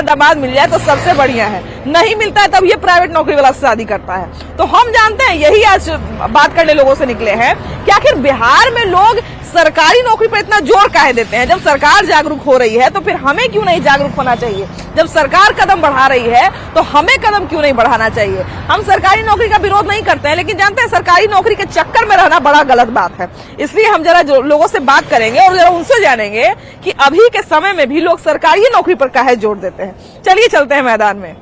दामाद मिल जाए तो सबसे बढ़िया है, नहीं मिलता है तब ये प्राइवेट नौकरी वाला से शादी करता है। तो हम जानते हैं, यही आज बात करने लोगों से निकले हैं कि आखिर बिहार में लोग सरकारी नौकरी पर इतना जोर काहे देते हैं। जब सरकार जागरूक हो रही है तो फिर हमें क्यों नहीं जागरूक होना चाहिए? जब सरकार कदम बढ़ा रही है तो हमें कदम क्यों नहीं बढ़ाना चाहिए? हम सरकारी नौकरी का विरोध नहीं करते हैं, लेकिन जानते हैं सरकारी नौकरी के चक्कर में रहना बड़ा गलत बात है। इसलिए हम जरा लोगों से बात करेंगे और जरा उनसे जानेंगे कि अभी के समय में भी लोग सरकारी नौकरी पर काहे जोर देते हैं। चलिए चलते हैं मैदान में।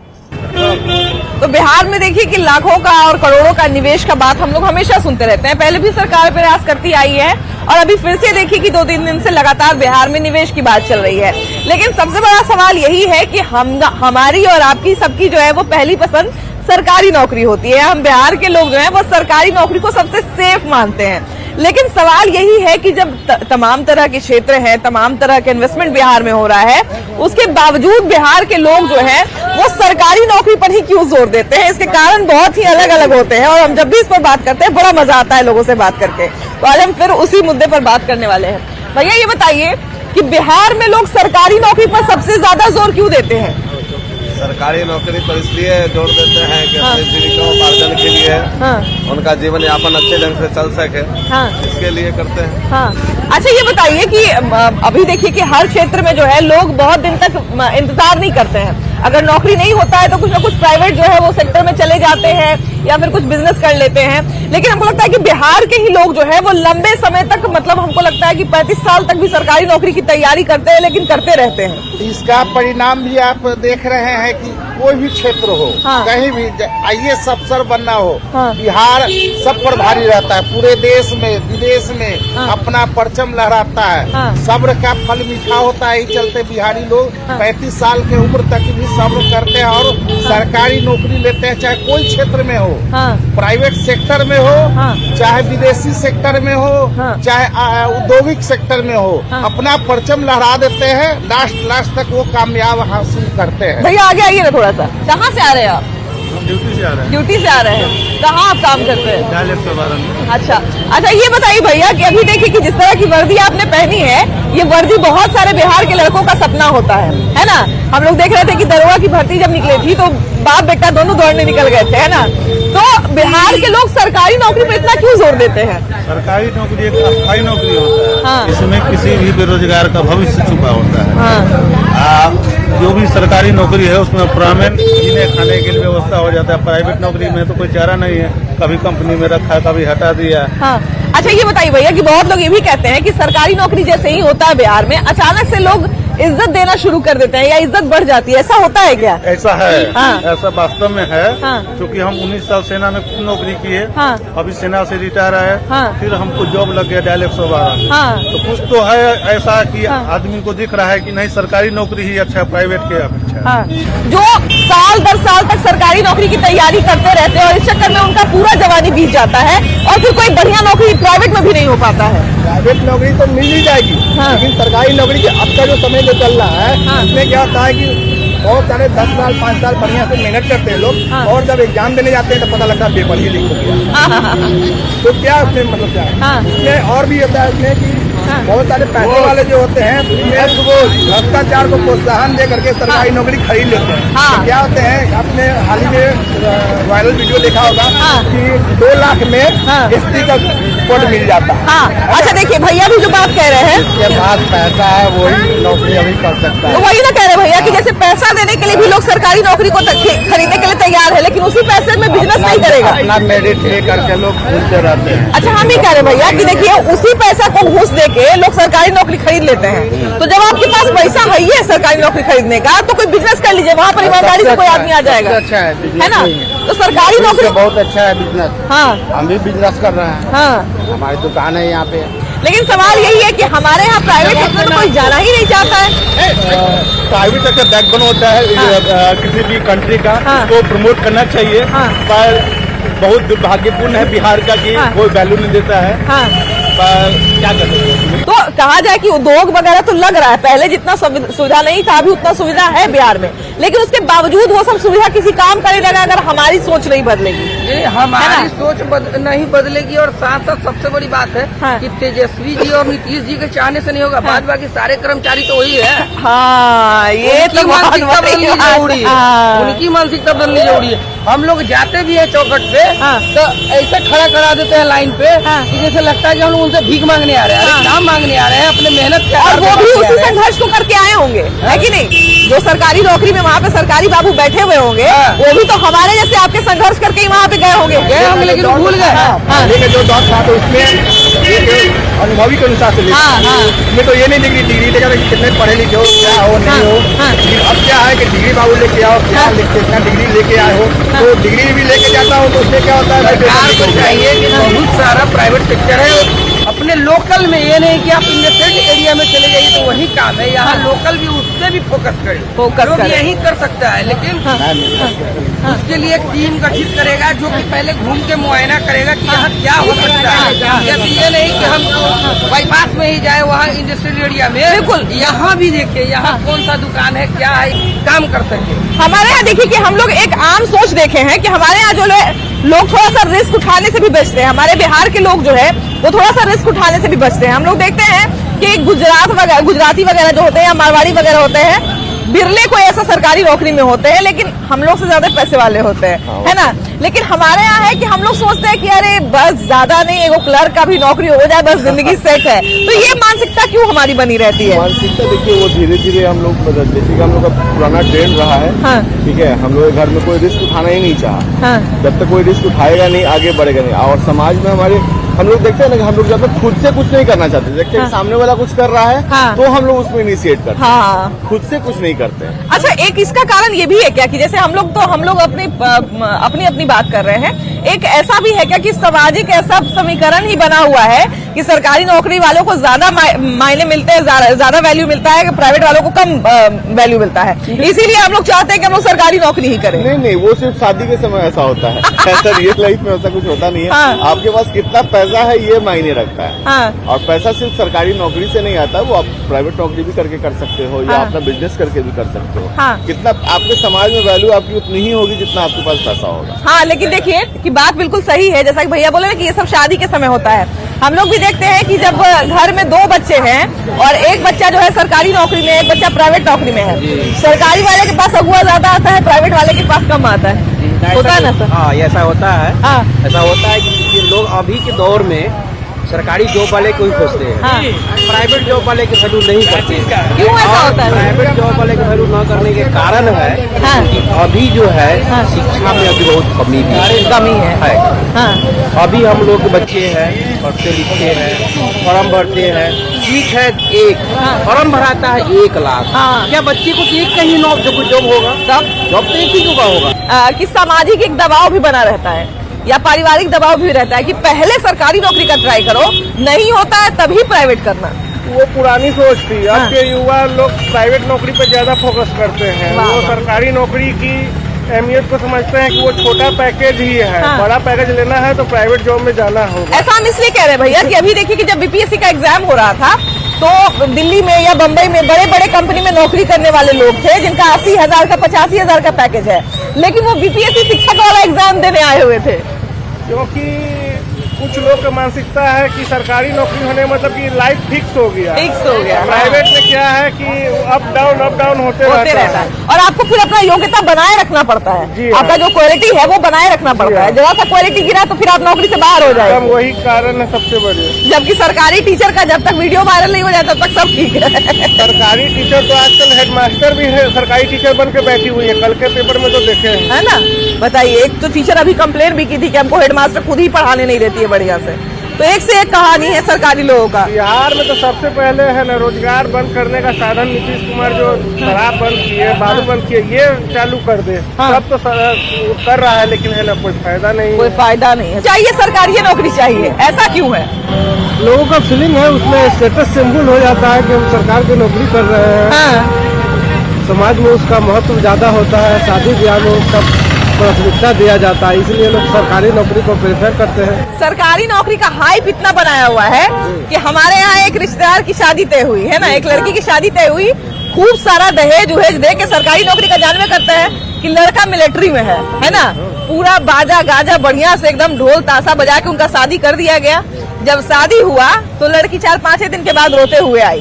तो बिहार में देखिए कि लाखों का और करोड़ों का निवेश का बात हम लोग हमेशा सुनते रहते हैं। पहले भी सरकार प्रयास करती आई है और अभी फिर से देखिए कि 2-3 दिन से लगातार बिहार में निवेश की बात चल रही है। लेकिन सबसे बड़ा सवाल यही है कि हमारी और आपकी सबकी जो है वो पहली पसंद सरकारी नौकरी होती है। हम बिहार के लोग जो हैं वो सरकारी नौकरी को सबसे सेफ मानते हैं। लेकिन सवाल यही है कि जब तमाम तरह के क्षेत्र हैं, तमाम तरह के इन्वेस्टमेंट बिहार में हो रहा है, उसके बावजूद बिहार के लोग जो हैं वो सरकारी नौकरी पर ही क्यों जोर देते हैं? इसके कारण बहुत ही अलग अलग होते हैं और हम जब भी इस पर बात करते हैं बड़ा मजा आता है लोगों से बात करके। तो आज हम फिर उसी मुद्दे पर बात करने वाले हैं। भैया ये बताइए कि बिहार में लोग सरकारी नौकरी पर सबसे ज्यादा जोर क्यों देते हैं? सरकारी नौकरी पर इसलिए जोर देते हैं कि अपनी जीविका उपार्जन के लिए उनका जीवन यापन अच्छे ढंग से चल सके, इसके लिए करते हैं। अच्छा ये बताइए कि अभी देखिए कि हर क्षेत्र में जो है लोग बहुत दिन तक इंतजार नहीं करते हैं। अगर नौकरी नहीं होता है तो कुछ ना कुछ प्राइवेट जो है वो सेक्टर में चले जाते हैं या फिर कुछ बिजनेस कर लेते हैं। लेकिन हमको लगता है कि बिहार के ही लोग जो है वो लंबे समय तक, मतलब हमको लगता है कि 35 साल तक भी सरकारी नौकरी की तैयारी करते हैं, लेकिन करते रहते हैं। इसका परिणाम भी आप देख रहे हैं कि कोई भी क्षेत्र हो, कहीं भी IAS अफसर बनना हो, बिहार सब पर भारी रहता है। पूरे देश में विदेश में अपना परचम लहराता है। सब्र का फल मीठा होता है। इस चलते बिहारी लोग 35 साल के उम्र तक भी सब्र करते हैं और सरकारी नौकरी लेते हैं, चाहे कोई क्षेत्र में हो, प्राइवेट सेक्टर में हो, चाहे विदेशी सेक्टर में हो, चाहे औद्योगिक सेक्टर में हो, अपना परचम लहरा देते हैं। लास्ट तक वो कामयाब हासिल करते हैं। भैया आगे आइए ना थोड़ा सा। कहाँ से आ रहे हैं आप? ड्यूटी से आ रहे हैं। ड्यूटी से आ रहे हैं। कहाँ आप काम करते हैं? डायल 112 में। अच्छा ये बताइए भैया कि अभी देखिए कि जिस तरह की वर्दी आपने पहनी है, ये वर्दी बहुत सारे बिहार के लड़कों का सपना होता है ना? हम लोग देख रहे थे कि दरोगा की भर्ती जब निकली थी तो बाप बेटा दोनों दौड़ने निकल गए थे, है ना? तो बिहार के लोग सरकारी नौकरी पर इतना क्यों जोर देते हैं? सरकारी नौकरी एक अस्थायी नौकरी होता है। इसमें किसी भी बेरोजगार का भविष्य छुपा होता है। जो भी सरकारी नौकरी है उसमें परमानेंट जीने खाने के लिए व्यवस्था हो जाता है। प्राइवेट नौकरी में तो कोई चारा नहीं है, कभी कंपनी में रखा, कभी हटा दिया। अच्छा ये बताइए भैया कि बहुत लोग ये भी कहते हैं कि सरकारी नौकरी जैसे ही होता है बिहार में, अचानक से लोग इज्जत देना शुरू कर देते हैं या इज्जत बढ़ जाती है। ऐसा होता है क्या? ऐसा है। ऐसा वास्तव में है। क्योंकि हम 19 साल सेना में नौकरी किए, अभी सेना से रिटायर आए, फिर हमको जॉब लग गया डायल 112। तो कुछ तो है ऐसा कि आदमी को दिख रहा है कि नहीं सरकारी नौकरी ही अच्छा है प्राइवेट के अपेक्षा। जो साल दर साल तक सरकारी नौकरी की तैयारी करते रहते हैं और इस चक्कर में उनका पूरा जवानी बीत जाता है और फिर कोई बढ़िया नौकरी प्राइवेट में भी नहीं हो पाता है। प्राइवेट नौकरी तो मिल ही जाएगी, लेकिन सरकारी नौकरी के अब का जो समय जो चल रहा है इसमें क्या होता है कि बहुत सारे 10 साल 5 साल बढ़िया से मेहनत करते हैं लोग, और जब एग्जाम देने जाते हैं तो पता लगता है पेपर ही लीक हो गया। तो क्या उसमें मतलब क्या है? इसमें और भी होता है इसमें कि बहुत सारे पैसे वाले जो होते हैं भ्रष्टाचार को प्रोत्साहन दे करके सरकारी नौकरी खरीद लेते हैं। तो क्या होते हैं, आपने हाल ही में वायरल वीडियो देखा होगा कि 2 लाख में ST का कोड मिल जाता है। अच्छा देखिए भैया भी जो बात कह रहे हैं, जिसके पास पैसा है वही नौकरी अभी कर सकता है। तो वही ना कह रहे भैया कि जैसे पैसा देने के लिए भी लोग सरकारी नौकरी को खरीदने के लिए तैयार है, लेकिन उसी पैसे में बिजनेस नहीं करेगा। अपना मेरिट ले करके लोग घूमते रहते हैं। अच्छा हम ही कह रहे भैया कि देखिए उसी पैसा को घूस देके लोग सरकारी नौकरी खरीद लेते हैं। तो जब आपके पास पैसा है ही है सरकारी नौकरी खरीदने का, तो कोई बिजनेस कर लीजिए, वहाँ पर ईमानदारी से कोई आदमी आ जाएगा। अच्छा है ना? तो सरकारी नौकरी बहुत अच्छा है बिजनेस। हम भी बिजनेस कर रहे हैं। हमारी दुकान है यहाँ पे। लेकिन सवाल यही है कि हमारे यहाँ प्राइवेट सेक्टर में कोई जाना ही नहीं चाहता है। प्राइवेट सेक्टर बैकबोन होता है किसी भी कंट्री का, इसको प्रमोट करना चाहिए। पर बहुत दुर्भाग्यपूर्ण है बिहार का कि कोई वैल्यू नहीं देता है। पर क्या कर सकते हैं। तो कहा जाए कि उद्योग वगैरह तो लग रहा है, पहले जितना सुविधा नहीं था अभी उतना सुविधा है बिहार में, लेकिन उसके बावजूद वो सब सुविधा किसी काम का नहीं लगा अगर हमारी सोच नहीं बदलेगी। ये हमारी सोच नहीं बदलेगी और साथ साथ सबसे बड़ी बात है कि तेजस्वी जी और नीतीश जी के चाहने से नहीं होगा, बाद बाकी सारे कर्मचारी तो वही है। हाँ, ये तो मानसिकता बदलनी जरूरी है, उनकी मानसिकता बदलनी जरूरी है। हम लोग जाते भी है चौखट पे तो ऐसे खड़ा करा देते हैं लाइन पे कि जैसे लगता है कि हम लोग उनसे भीख मांगने आ रहे हैं। अरे काम मांगने आ रहे हैं, अपने मेहनत के और वो भी उसी संघर्ष को करके आए होंगे, है कि नहीं? जो सरकारी नौकरी में वहाँ पे सरकारी बाबू बैठे हुए होंगे, वो भी तो हमारे जैसे आपके संघर्ष करके ही वहाँ पे गए होंगे, लेकिन भूल गए। जो दौर था तो उसमें अनुभवी के अनुसार से इसमें तो ये नहीं डिग्री लेकर कितने पढ़े लिखे हो, क्या हो नहीं हो। अब क्या है कि डिग्री बाबू लेके आओ, क्या कितना डिग्री लेके आए हो, तो डिग्री भी लेके जाता हूँ तो उसमें क्या होता है सरकार को चाहिए कि बहुत सारा प्राइवेट सेक्टर है अपने लोकल में, ये नहीं कि आप इंडस्ट्रियल एरिया में चले जाइए तो वही काम है, यहाँ लोकल भी उस पर भी फोकस करें। लोग यही कर सकता है, लेकिन उसके लिए एक टीम गठित करेगा जो कि पहले घूम के मुआयना करेगा कि यहाँ क्या हो सकता है। ये नहीं कि हम बाईपास में ही जाए वहाँ इंडस्ट्रियल एरिया में, बिल्कुल यहाँ भी देखिए यहाँ कौन सा दुकान है, क्या है, काम कर सके। हमारे यहाँ देखिए कि हम लोग एक आम सोच देखे हैं कि हमारे यहाँ जो लोग थोड़ा सा रिस्क उठाने से भी बचते हैं, हमारे बिहार के लोग जो है वो थोड़ा सा रिस्क उठाने से भी बचते हैं। हम लोग देखते हैं कि गुजराती वगैरह जो होते हैं, मारवाड़ी वगैरह होते हैं, बिरले कोई ऐसा सरकारी नौकरी में होते हैं, लेकिन हम लोग से ज्यादा पैसे वाले होते हैं, है ना। लेकिन हमारे यहाँ है कि हम लोग सोचते हैं कि अरे बस ज्यादा नहीं, एगो क्लर्क का भी नौकरी हो जाए, बस जिंदगी सेट है। तो ये मानसिकता क्यों हमारी बनी रहती है? मानसिकता देखिए वो धीरे धीरे हम लोग बदल, जैसे कि हम लोग का पुराना ट्रेंड रहा है, ठीक है, हम लोग घर में कोई रिस्क उठाना ही नहीं चाहा। जब तक कोई रिस्क उठाएगा नहीं आगे बढ़ेगा नहीं। और समाज में हमारे हम लोग देखते हैं ना कि हम लोग जब तक खुद से कुछ नहीं करना चाहते, देखते हैं सामने वाला कुछ कर रहा है तो हम लोग उसमें इनिशिएट करते हैं, खुद से कुछ नहीं करते हैं। अच्छा, एक इसका कारण ये भी है क्या कि जैसे हम लोग अपनी बात कर रहे हैं, एक ऐसा भी है क्या कि सामाजिक ऐसा समीकरण ही बना हुआ है कि सरकारी नौकरी वालों को ज्यादा मायने मिलते हैं, ज्यादा वैल्यू मिलता है, प्राइवेट वालों को कम वैल्यू मिलता है, इसीलिए हम लोग चाहते हैं कि हम लोग सरकारी नौकरी ही करें। नहीं, वो सिर्फ शादी के समय ऐसा होता है, ऐसा रियल लाइफ में ऐसा कुछ होता नहीं है। आपके पास कितना पैसा है ये मायने रखता है। और पैसा सिर्फ सरकारी नौकरी से नहीं आता, वो आप प्राइवेट नौकरी भी करके कर सकते हो या अपना बिजनेस करके भी कर सकते हो। कितना आपके समाज में वैल्यू आपकी उतनी ही होगी जितना आपके पास पैसा होगा। हाँ, लेकिन देखिए कि बात बिल्कुल सही है, जैसा कि भैया बोले ना कि ये सब शादी के समय होता है। हम लोग भी देखते हैं कि जब घर में 2 बच्चे हैं और एक बच्चा जो है सरकारी नौकरी में, एक बच्चा प्राइवेट नौकरी में है, सरकारी वाले के पास अगुआ ज्यादा आता है, प्राइवेट वाले के पास कम आता है, होता है ना सर? हाँ, ऐसा होता है। ऐसा होता है कि लोग अभी के दौर में सरकारी जॉब वाले को ही खोजते हैं, प्राइवेट जॉब वाले की वैल्यू नहीं करते। क्यों ऐसा होता है? प्राइवेट जॉब वाले की वैल्यू न करने के कारण है कि अभी जो है शिक्षा में अभी बहुत कमी है। अभी हम लोग के बच्चे हैं, पढ़ते लिखते हैं, फॉर्म भरते हैं, ठीक है, एक फॉर्म भराता है 1 लाख, क्या बच्चे को एक कहीं जॉब होगा? जॉब तो एक ही होगा। कि सामाजिक एक दबाव भी बना रहता है या पारिवारिक दबाव भी रहता है कि पहले सरकारी नौकरी का ट्राई करो, नहीं होता है तभी प्राइवेट करना। वो पुरानी सोच थी। अब के युवा लोग प्राइवेट नौकरी पर ज्यादा फोकस करते हैं। वो सरकारी नौकरी की अहमियत को समझते हैं कि वो छोटा पैकेज ही है, बड़ा पैकेज लेना है तो प्राइवेट जॉब में जाना होगा। ऐसा हम इसलिए कह रहे हैं भैया कि अभी देखिए कि जब बीपीएससी का एग्जाम हो रहा था तो दिल्ली में या बम्बई में बड़े बड़े कंपनी में नौकरी करने वाले लोग थे जिनका 80,000 का 85,000 का पैकेज है, लेकिन वो बीपीएससी शिक्षक वाला एग्जाम देने आए हुए थे। क्योंकि कुछ लोग का मानसिकता है कि सरकारी नौकरी होने मतलब कि लाइफ फिक्स हो गया। प्राइवेट में क्या है कि अप डाउन होते रहता है और आपको फिर अपना योग्यता बनाए रखना पड़ता है। आपका जो क्वालिटी है वो बनाए रखना पड़ता है। जरा सा क्वालिटी गिरा तो फिर आप नौकरी से बाहर हो जाए। वही कारण है सबसे बड़े। जबकि सरकारी टीचर का जब तक वीडियो वायरल नहीं हो जाए तब तक सब ठीक है। सरकारी टीचर तो आजकल हेडमास्टर भी है, सरकारी टीचर बन के बैठी हुई है। कल के पेपर में तो देखे है ना। बताइए, एक तो टीचर अभी कंप्लेन भी की थी कि हमको हेडमास्टर खुद ही पढ़ाने नहीं देती है बढ़िया से। तो एक से एक कहानी है सरकारी लोगों का। बिहार में तो सबसे पहले है ना रोजगार बंद करने का साधन नीतीश कुमार जो शराब बंद किए, बालू बंद किए, ये चालू कर दे। सब तो कर रहा है, लेकिन है ना कोई फायदा नहीं है। चाहिए सरकारी नौकरी चाहिए, ऐसा क्यों है? लोगों का फीलिंग है, उसमें स्टेटस सिंबल हो जाता है कि हम सरकार की नौकरी कर रहे हैं। समाज में उसका महत्व ज्यादा होता है, शादी ब्याह में उसका प्राथमिकता दिया जाता है, इसलिए लोग सरकारी नौकरी को प्रेफर करते हैं। सरकारी नौकरी का हाइप इतना बनाया हुआ है कि हमारे यहाँ एक रिश्तेदार की शादी तय हुई है ना, एक लड़की की शादी तय हुई, खूब सारा दहेज उहेज दे के सरकारी नौकरी का जानवे करते हैं कि लड़का मिलिट्री में है ना। पूरा बाजा गाजा बढ़िया से एकदम ढोल ताशा बजा के उनका शादी कर दिया गया। जब शादी हुआ तो लड़की 4-5 दिन के बाद रोते हुए आई।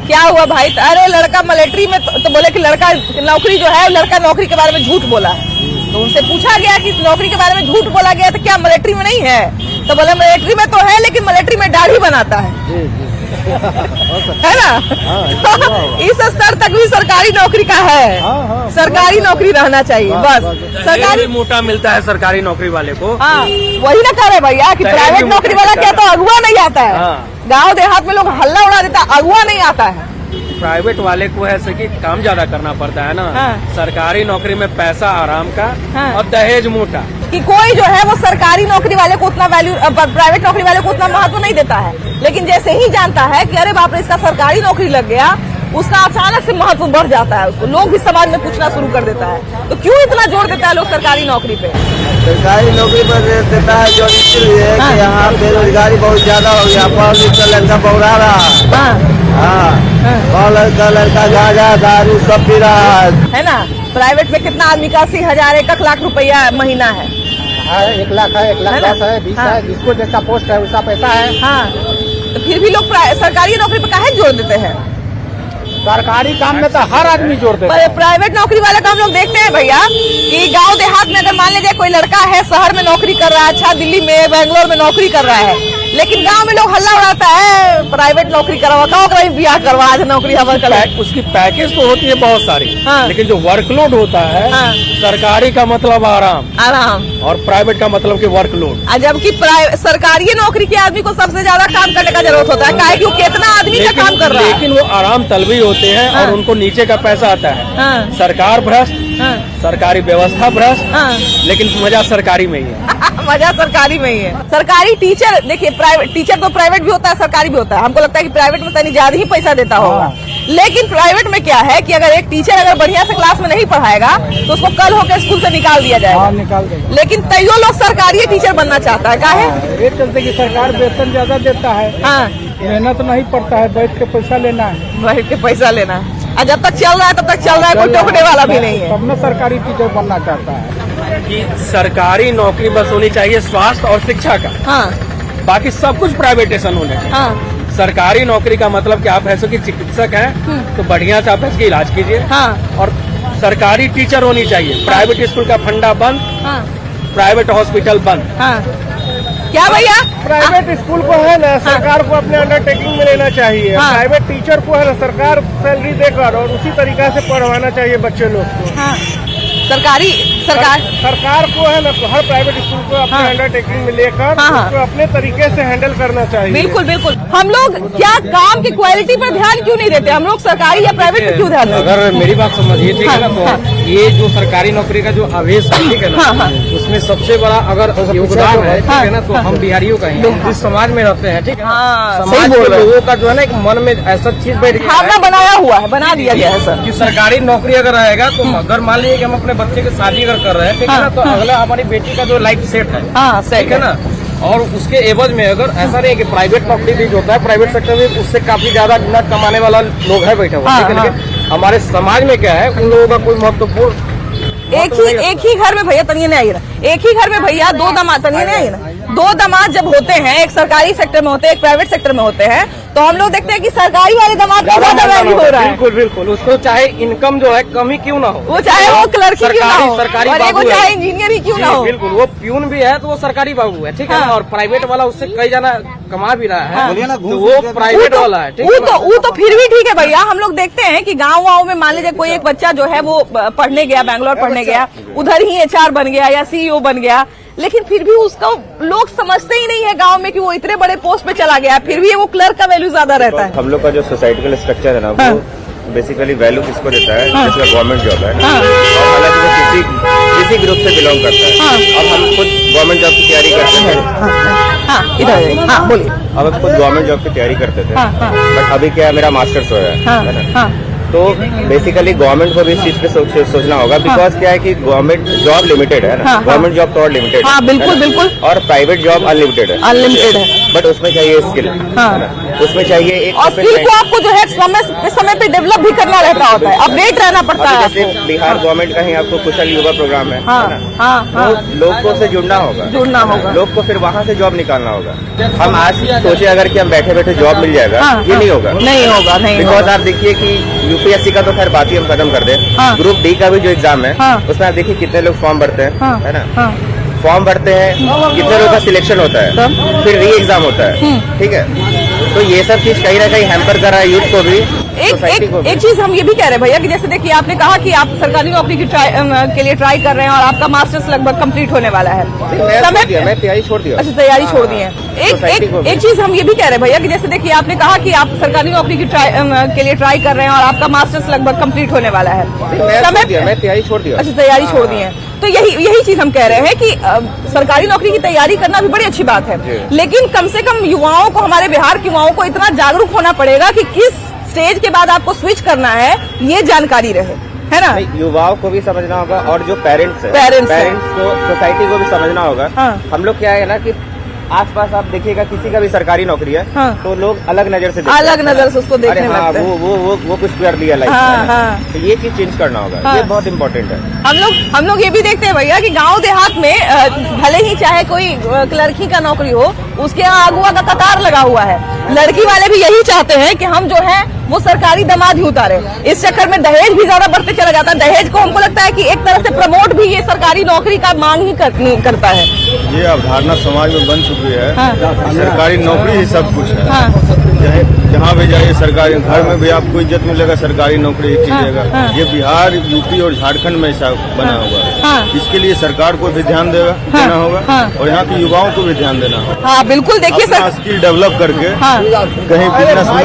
क्या हुआ भाई? अरे लड़का मिलिट्री में, तो बोले कि लड़का नौकरी जो है, लड़का नौकरी के बारे में झूठ बोला है। तो उनसे पूछा गया कि नौकरी के बारे में झूठ बोला गया तो क्या मिलिट्री में नहीं है? तो बोले मिलिट्री में तो है, लेकिन मिलिट्री में दाढ़ी बनाता है है ना। इस स्तर तक भी सरकारी नौकरी का है। सरकारी नौकरी रहना चाहिए बस। सरकारी मोटा मिलता है सरकारी नौकरी वाले को। हाँ, वही ना करे भैया कि प्राइवेट नौकरी वाला क्या तो अगुआ नहीं आता है। गांव देहात में लोग हल्ला उड़ा देता, अगुआ नहीं आता है। प्राइवेट वाले को ऐसे कि काम ज्यादा करना पड़ता है ना। सरकारी नौकरी में पैसा आराम का और दहेज मोटा। कि कोई जो है वो सरकारी नौकरी वाले को उतना वैल्यू, प्राइवेट नौकरी वाले को उतना महत्व नहीं देता है, लेकिन जैसे ही जानता है कि अरे बाप रे इसका सरकारी नौकरी लग गया, उसका अचानक से महत्व बढ़ जाता है। उसको लोग भी समाज में पूछना शुरू कर देता है। तो क्यों इतना जोर देता है लोग सरकारी नौकरी पे? सरकारी नौकरी पर देता है जो इसलिए कि यहाँ बेरोजगारी बहुत ज्यादा हो गया। पढ़ लिख कर लड़का बहुरा रहा, लड़का गांजा दारू सब पी रहा है ना। प्राइवेट में कितना आदमी का 80,000 1 लाख रुपया महीना है। 1 लाख है, 1,10,000 है, 20 है, जिसको जैसा पोस्ट है वैसा पैसा है। हाँ, तो फिर भी लोग सरकारी नौकरी पे काहे जोर देते हैं? सरकारी काम में तो हर आदमी जोड़ देता है। प्राइवेट नौकरी वाले का हम लोग देखते हैं भैया कि गांव देहात में अगर मान लीजिए कोई लड़का है, शहर में नौकरी कर रहा है, अच्छा दिल्ली में बेंगलोर में नौकरी कर रहा है, लेकिन गांव में लोग हल्ला उड़ाता है प्राइवेट नौकरी करवा, कहीं ब्याह करवा, आज नौकरी हमारे कर। उसकी पैकेज तो होती है बहुत सारी, लेकिन जो वर्कलोड होता है, सरकारी का मतलब आराम और प्राइवेट का मतलब कि वर्कलोड। जबकि सरकारी नौकरी के आदमी को सबसे ज्यादा काम करने का जरूरत होता है, काहे कि वो कितना आदमी का काम कर रहा है। लेकिन वो आराम तलबी होते हैं और उनको नीचे का पैसा आता है। सरकार भ्रष्ट, सरकारी व्यवस्था भ्रष्ट, लेकिन मजा सरकारी में ही है। मजा सरकारी में ही है। सरकारी टीचर देखिए, प्राइवेट टीचर तो प्राइवेट भी होता है, सरकारी भी होता है। हमको लगता है कि प्राइवेट में तनी ज्यादा ही पैसा देता होगा, लेकिन प्राइवेट में क्या है कि अगर एक टीचर अगर बढ़िया से क्लास में नहीं पढ़ाएगा तो उसको कल होकर स्कूल से निकाल दिया जाएगा। निकाल देगा। लेकिन तैयो लोग सरकारी टीचर बनना चाहता है। काहे? ये चलते कि सरकार वेतन ज्यादा देता है। मेहनत नहीं पड़ता है, बैठ के पैसा लेना है, बैठ के पैसा लेना है। और जब तक चल रहा है तब तक चल रहा है, कोई टोकने वाला भी नहीं है। तब में सरकारी टीचर बनना चाहता है कि सरकारी नौकरी बस होनी चाहिए स्वास्थ्य और शिक्षा का। बाकी सब कुछ प्राइवेटेशन होने चाहिए। सरकारी नौकरी का मतलब कि आप ऐसे कि चिकित्सक हैं तो बढ़िया से आप इसके इलाज कीजिए। और सरकारी टीचर होनी चाहिए। प्राइवेट स्कूल का फंडा बंद, प्राइवेट हॉस्पिटल बंद। क्या भैया? प्राइवेट स्कूल को है ना सरकार को अपने अंडरटेकिंग में लेना चाहिए। प्राइवेट टीचर को है ना सरकार सैलरी देकर और उसी तरीका से पढ़वाना चाहिए बच्चे लोग को। सरकार को है ना हर प्राइवेट स्कूल को अपने अंडरटेकिंग में लेकर उसको अपने तरीके से हैंडल करना चाहिए। बिल्कुल बिल्कुल। हम लोग क्या काम की क्वालिटी पर ध्यान क्यों नहीं देते? हम लोग सरकारी या प्राइवेट में क्यों ध्यान देते? अगर मेरी बात समझिए, ठीक है ना, तो ये जो सरकारी नौकरी का जो आवेश है, ठीक है ना, उसमें सबसे बड़ा अगर योगदान है, ठीक है ना, तो हम बिहारियों का ही जिस समाज में रहते हैं, ठीक है, समाज के लोगों का जो है ना एक मन में ऐसा चीज बैठ गया, बनाया हुआ है, बना दिया गया है सर, कि सरकारी नौकरी अगर रहेगा तो अगर मान लीजिए कि हम अपने बच्चे की शादी अगर कर रहे हैं, ठीक है ना, तो अगला हमारी बेटी का जो लाइफ सेट है, ठीक है ना, और उसके एवज में अगर ऐसा नहीं कि प्राइवेट नौकरी भी होता है, प्राइवेट सेक्टर में उससे काफी ज्यादा न कमाने वाला लोग है बैठा हुआ, ठीक है, लेकिन हमारे समाज में क्या है, उन लोगों का कोई महत्वपूर्ण एक ही घर में भैया तनिए नहीं आई ना, एक ही घर में भैया दो दामाद तनिए नहीं आई ना, दो दामाद जब होते हैं, एक सरकारी सेक्टर में होते हैं, एक प्राइवेट सेक्टर में होते हैं, तो हम लोग देखते हैं कि सरकारी वाले दामाद का ज्यादा वैल्यू हो रहा है। बिल्कुल बिल्कुल। उसको चाहे इनकम जो है कम ही क्यों ना हो, वो चाहे वो क्लर्क क्यों ना हो, सरकारी और वो चाहे इंजीनियर ही क्यों ना हो, बिल्कुल, वो प्यून भी है तो वो सरकारी बाबू है, ठीक है ना, और प्राइवेट वाला उससे कई जाना कमा भी रहा है, तो वो प्राइवेट वाला है, ठीक है। वो तो फिर भी ठीक है भैया। हम लोग देखते हैं कि गाँव में मान लीजिए कोई एक बच्चा जो है वो पढ़ने गया, बैंगलोर पढ़ने गया, उधर ही HR बन गया या CEO बन गया, लेकिन फिर भी उसको लोग समझते ही नहीं है गांव में कि वो इतने बड़े पोस्ट पे चला गया, फिर भी वो क्लर्क का वैल्यू ज्यादा रहता है। हम लोग का जो सोसाइटिकल स्ट्रक्चर है ना, वो बेसिकली वैल्यू किसको देता है, जिसका गवर्नमेंट जॉब है, और हालांकि वो किसी ग्रुप से बिलोंग करता है, और हम खुद गवर्नमेंट जॉब की तैयारी करते थे। बोलिए। अब खुद गवर्नमेंट जॉब की तैयारी करते थे, बट अभी क्या है, मेरा मास्टर्स हो रहा है ना, तो बेसिकली गवर्नमेंट को भी इस चीज पे सोचना होगा, बिकॉज क्या है कि गवर्नमेंट जॉब लिमिटेड है ना, गवर्नमेंट जॉब तो और लिमिटेड है, बिल्कुल बिल्कुल, और प्राइवेट जॉब अनलिमिटेड है, बट उसमें चाहिए स्किल, उसमें चाहिए एक, और स्किल को आपको जो है समय पे डेवलप भी करना रहता होता है, अपडेट रहना पड़ता है। जैसे बिहार गवर्नमेंट का ही आपको कुशल युवा प्रोग्राम है ना, तो लोग से जुड़ना होगा, लोग को फिर वहाँ से जॉब निकालना होगा। हम आज सोचे अगर कि हम बैठे बैठे जॉब मिल जाएगा, ये नहीं होगा, बिकॉज आप देखिए कि यूपीएससी का तो खैर बात ही हम खत्म कर दें, ग्रुप डी का भी जो एग्जाम है उसमें आप देखिए कितने लोग फॉर्म भरते हैं, है ना, फॉर्म भरते हैं, कितने लोगों का सिलेक्शन होता है, फिर री एग्जाम होता है, ठीक है। तो ये सब चीज कहीं ना कहीं हैम्पर कर रहा है यूथ को भी, एक चीज हम ये भी कह रहे हैं भैया कि जैसे देखिए आपने कहा कि आप सरकारी नौकरी की के लिए ट्राई कर रहे हैं और आपका मास्टर्स लगभग कंप्लीट होने वाला है, मैं तैयारी छोड़ दिया। अच्छा, तैयारी छोड़ दी है। एक चीज हम ये भी कह रहे हैं भैया कि जैसे देखिए आपने कहा कि आप सरकारी नौकरी की के लिए ट्राई कर रहे हैं और आपका मास्टर्स लगभग कंप्लीट होने वाला है, मैं तैयारी छोड़ दिया। अच्छा, तैयारी छोड़ दी है। तो यही चीज हम कह रहे हैं कि सरकारी नौकरी की तैयारी करना भी बड़ी अच्छी बात है, लेकिन कम से कम युवाओं को, हमारे बिहार के युवाओं को इतना जागरूक होना पड़ेगा कि किस स्टेज के बाद आपको स्विच करना है, ये जानकारी रहे, है ना। युवाओं को भी समझना होगा और जो पेरेंट्स को, सोसाइटी को भी समझना होगा। हम लोग क्या है ना कि आसपास आप देखिएगा किसी का भी सरकारी नौकरी है, तो लोग अलग नजर से उसको देखने लगते हैं। वो कुछ कर दिया लाइफ में, तो ये चीज चेंज करना होगा, ये बहुत इम्पोर्टेंट है। हम लोग ये भी देखते हैं भैया कि गांव देहात में भले ही चाहे कोई क्लर्की का नौकरी हो, उसके यहाँ अगुआ का कतार लगा हुआ है। लड़की वाले भी यही चाहते हैं कि हम जो है वो सरकारी दामाद ही उतारे। इस चक्कर में दहेज भी ज्यादा बढ़ते चला जाता है। दहेज को हमको लगता है कि एक तरह से प्रमोट भी ये सरकारी नौकरी का मांग ही करता है। ये अवधारणा समाज में बन चुकी है, सरकारी नौकरी ही सब कुछ है। जहाँ भी जाइए सरकारी, घर में भी आपको इज्जत मिलेगा, सरकारी नौकरी कीजिएगा। ये बिहार, यूपी और झारखंड में ऐसा बना हुआ है। इसके लिए सरकार को भी ध्यान देना होगा और यहाँ के युवाओं को भी ध्यान देना होगा। बिल्कुल, देखिए सर, स्किल डेवलप करके कहीं बिजनेस में,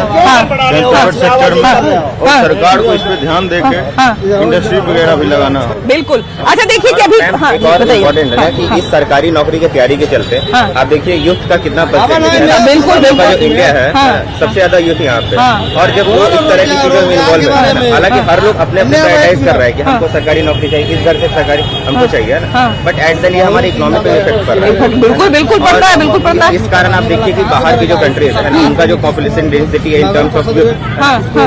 सेक्टर में, और सरकार को इस पे ध्यान देके इंडस्ट्री वगैरह भी लगाना हो। बिल्कुल। अच्छा, देखिए कि अभी इम्पोर्टेंट है कि इस सरकारी नौकरी की तैयारी के चलते आप देखिए यूथ का कितना परसेंटेज है। बिल्कुल, जो इंडिया है सबसे ज्यादा यूथ यहाँ पे, और जब वो इस तरह की चीजों में इन्वॉल्व है, हालांकि हर लोग अपने प्रायोरिटाइज कर रहा है कि हमको सरकारी नौकरी चाहिए, इस घर से सरकारी हमको चाहिए ना, बट एट द लिए हमारे इकोनॉमी पे इफेक्ट पड़ रहा है। बिल्कुल पड़ता है, बिल्कुल पड़ता है। इस कारण आप देखिए कि बाहर की जो कंट्रीज है उनका जो पॉपुलेशन डेंसिटी है इन टर्म्स ऑफ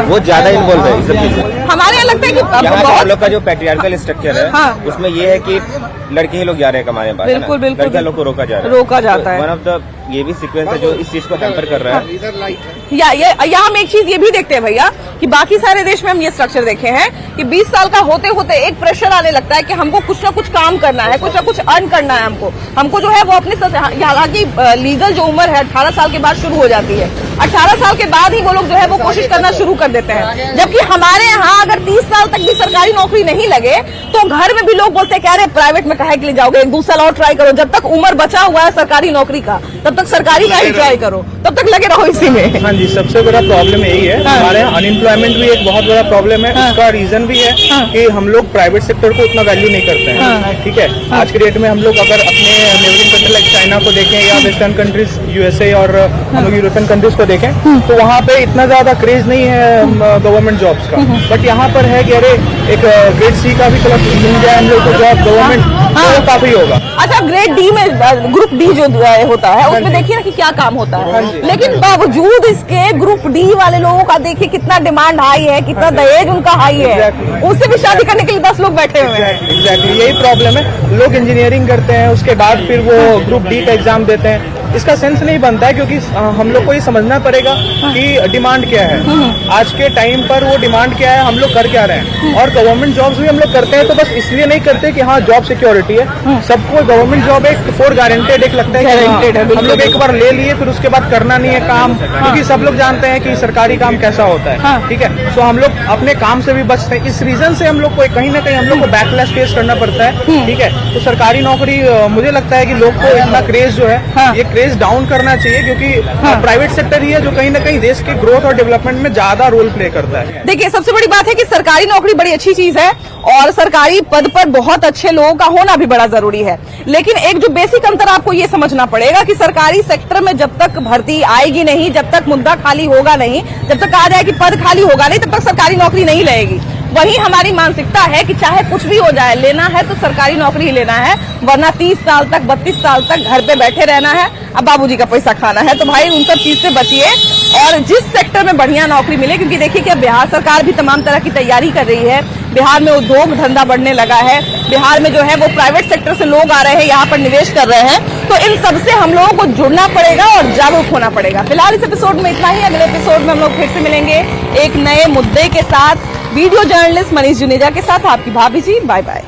वो ज्यादा इन्वॉल्व है इस सब चीजें। हमारे यहाँ लगता है कि हम लोग का जो पैट्रियार्कल स्ट्रक्चर है उसमें ये है कि लड़के ही लोग जा रहे हैं कमाने बाहर, बिल्कुल, लड़कियां लोग को रोका जाता है। वन ऑफ द ये भी सीक्वेंस है जो इस चीज को हैम्पर कर रहा है। या हम एक चीज ये भी देखते हैं भैया कि बाकी सारे देश में हम ये स्ट्रक्चर देखे हैं कि 20 साल का होते होते एक प्रेशर आने लगता है कि हमको कुछ ना कुछ काम करना है, कुछ ना कुछ अर्न करना है। हमको जो है वो अपने, हालांकि लीगल जो उम्र है 18 साल के बाद शुरू हो जाती है, 18 साल के बाद ही वो लोग जो है वो कोशिश करना शुरू कर देते हैं। जबकि हमारे यहाँ अगर 30 साल तक भी सरकारी नौकरी नहीं लगे तो घर में भी लोग बोलते हैं, कह रहे प्राइवेट में काहे के लिए जाओगे, 1-2 साल और ट्राई करो, जब तक उम्र बचा हुआ है सरकारी नौकरी का तब तक सरकारी का ही ट्राई करो, तब तक लगे रहो इसी में। हाँ जी, सबसे बड़ा प्रॉब्लम यही है। हमारे यहाँ अनएम्प्लॉयमेंट भी एक बहुत बड़ा प्रॉब्लम है। इसका रीजन भी है कि हम लोग प्राइवेट सेक्टर को उतना वैल्यू नहीं करते हैं। ठीक है, आज के डेट में हम लोग अगर अपने नेबरिंग कंट्री लाइक चाइना को देखें या वेस्टर्न कंट्रीज यूएसए और हम लोग यूरोपियन कंट्रीज को देखें तो वहाँ पे इतना ज्यादा क्रेज नहीं है गवर्नमेंट जॉब्स का, बट यहाँ पर है कि अरे एक ग्रेड सी का भी क्लब मिल जाए हम लोग को जॉब गवर्नमेंट, तो काफी होगा। अच्छा, ग्रेड डी में, ग्रुप डी जो होता है उसमें देखिए ना कि क्या काम होता है, लेकिन बावजूद इसके ग्रुप डी वाले लोगों का देखिए कितना डिमांड हाई है, कितना दहेज उनका हाई है, उससे भी शादी करने के लिए 10 लोग बैठे हुए हैं। एग्जैक्टली यही प्रॉब्लम है। लोग इंजीनियरिंग करते हैं, उसके बाद फिर वो ग्रुप डी का एग्जाम देते हैं, इसका सेंस नहीं बनता है क्योंकि हम लोग को ये समझना पड़ेगा कि डिमांड क्या है आज के टाइम पर, वो डिमांड क्या है, हम लोग कर क्या रहे हैं। और गवर्नमेंट जॉब्स भी हम लोग करते हैं तो बस इसलिए नहीं करते कि हाँ जॉब सिक्योरिटी है, सबको गवर्नमेंट जॉब एक फॉर गारंटेड एक लगता है कि हम लोग एक बार ले लिए फिर उसके बाद करना नहीं है काम, क्योंकि सब लोग जानते हैं कि सरकारी काम कैसा होता है। ठीक है, सो हम लोग अपने काम से भी बचते हैं, इस रीजन से हम लोग को कहीं ना कहीं हम लोग को बैकलैश फेस करना पड़ता है। ठीक है, तो सरकारी नौकरी मुझे लगता है कि लोग को इतना क्रेज जो है ये क्रेज डाउन करना चाहिए, क्योंकि प्राइवेट सेक्टर ही है जो कहीं ना कहीं देश के ग्रोथ और डेवलपमेंट में ज्यादा रोल प्ले करता है। देखिए, सबसे बड़ी बात है कि सरकारी नौकरी बड़ी अच्छी चीज है और सरकारी पद पर बहुत अच्छे लोगों का होना भी बड़ा जरूरी है, लेकिन एक जो बेसिक अंतर आपको ये समझना पड़ेगा कि सरकारी सेक्टर में जब तक भर्ती आएगी नहीं, जब तक मुद्दा खाली होगा नहीं, जब तक कहा जाए कि पद खाली होगा नहीं, तब तक सरकारी नौकरी नहीं लगेगी। वही हमारी मानसिकता है कि चाहे कुछ भी हो जाए, लेना है तो सरकारी नौकरी ही लेना है, वरना 30 साल तक 32 साल तक घर पे बैठे रहना है, अब बाबूजी का पैसा खाना है। तो भाई उन सब चीज से बचिए और जिस सेक्टर में बढ़िया नौकरी मिले, क्योंकि देखिए कि बिहार सरकार भी तमाम तरह की तैयारी कर रही है, बिहार में उद्योग धंधा बढ़ने लगा है, बिहार में जो है वो प्राइवेट सेक्टर से लोग आ रहे हैं, यहाँ पर निवेश कर रहे हैं, तो इन सबसे हम लोगों को जुड़ना पड़ेगा और जागरूक होना पड़ेगा। फिलहाल इस एपिसोड में इतना ही, अगले एपिसोड में हम लोग फिर से मिलेंगे एक नए मुद्दे के साथ। वीडियो जर्नलिस्ट मनीष जुनेजा के साथ आपकी भाभी जी, बाय बाय।